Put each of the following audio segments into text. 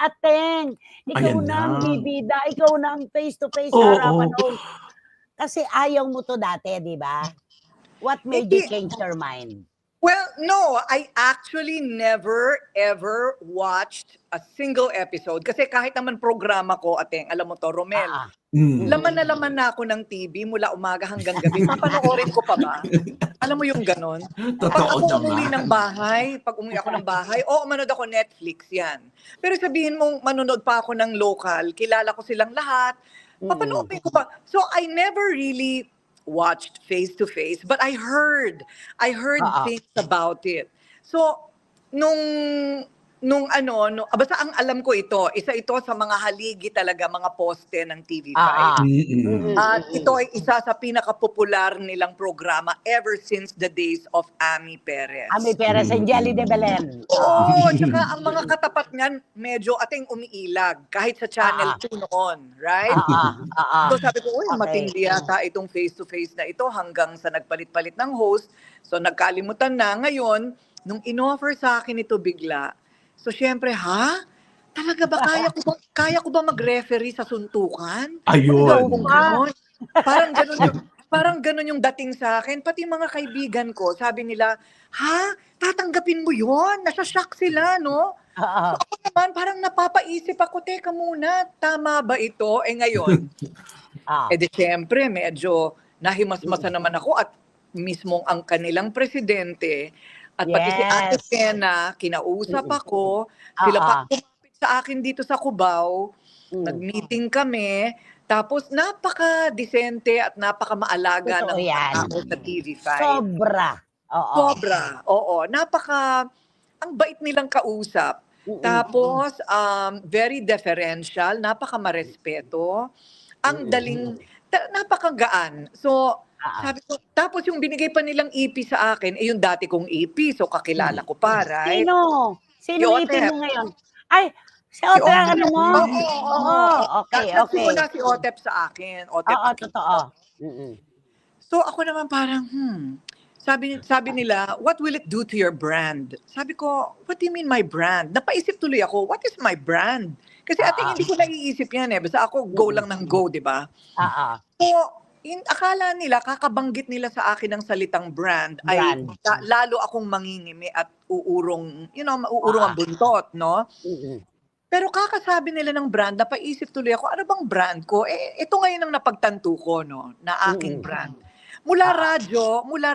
Ateng. Ikaw Ayan na na. ang bibida, ikaw na ang face-to-face sa Oo. harapan ng kasi ayaw mo 'to dati, 'di ba? What made you change your mind? Well, no, I actually never ever watched a single episode kasi kahit naman programa ko, Ateng, alam mo to, Romel, laman na ako ng TV mula umaga hanggang gabi. Papanoorin ko pa ba? Alam mo yung ganon? Pag Totoo ako umuwi naman. ng bahay, pag umuwi ako ng bahay, manood ako Netflix yan. Pero sabihin mong manonood pa ako ng local, kilala ko silang lahat, papanoorin ko pa. So I never really watched face to face, but I heard things about it. So nung basta ang alam ko ito, isa ito sa mga haligi talaga, mga poste ng TV5. At ito ay isa sa pinaka-popular nilang programa ever since the days of Ami Perez. Ami Perez and Jelly de Belen. Oo, tsaka ang mga katapat niyan, medyo Ateng umiilag, kahit sa Channel 2 noon, right? So sabi ko, uy, matindi yata itong face-to-face na ito hanggang sa nagpalit-palit ng host. So nagkalimutan na. Ngayon, nung in-offer sa akin ito bigla, so syempre, talaga ba kaya ko ba mag-referee sa suntukan? Ayun. Parang ganun yung dating sa akin. Pati mga kaibigan ko, sabi nila, tatanggapin mo yun? Nasashock sila, no? So ako naman, parang napapaisip ako, teka muna, tama ba ito? Ngayon, di syempre, medyo nahimasmasa naman ako at mismong ang kanilang presidente at pati si Ate Pena, kinausap ako, sila pa kumapit sa akin dito sa Cubao, nag-meeting kami, tapos napaka-decente at napaka-maalaga ng tao sa TV5. Sobra. Sobra, oo. Ang bait nilang kausap. Tapos, very deferential, napaka-marespeto, ang daling, napakagaan. So, sabi ko, tapos yung binigay pa nilang EP sa akin, yung dati kong EP, so kakilala ko pa, right? Sino? Sino EP mo ngayon? Ay, si Otep ano mo? Oo, okay. Nagsimula si Otep sa akin. Oo, totoo. So ako naman parang, sabi nila, what will it do to your brand? Sabi ko, what do you mean my brand? Napaisip tuloy ako, what is my brand? Kasi ating hindi ko naiisip yan Basta ako go lang ng go, di ba? So, akala nila, kakabanggit nila sa akin ng salitang brand. Ay lalo akong mangingimi at uurong, mauurong ang buntot, no? Pero kakasabi nila ng brand, napaisip tuloy ako, ano bang brand ko? Ito ngayon ang napagtanto ko, no, na aking brand. Mula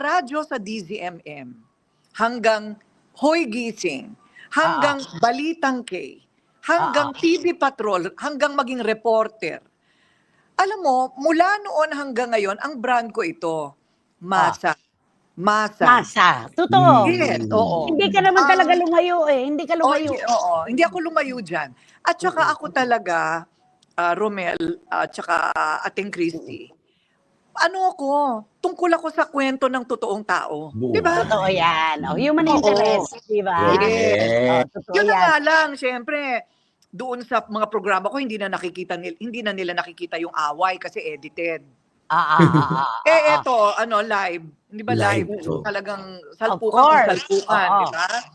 radyo sa DZMM, hanggang Hoy Gising, hanggang Balitang K, hanggang TV Patrol, hanggang maging reporter. Alam mo, mula noon hanggang ngayon, ang brand ko ito, Masa. Totoo. Yes, oo. Hindi ka naman talaga lumayo Hindi ka lumayo. Hindi ako lumayo dyan. At saka ako talaga, Romel, at saka Ating Christy, tungkol ako sa kwento ng totoong tao. Diba? Totoo yan. Human interest, diba? Yes. Totoo Yun na yan. nga lang, syempre, doon sa mga programa ko, hindi na nila nakikita yung away kasi edited. Eto, live. Hindi ba live? Live. Talagang salpukan, di ba?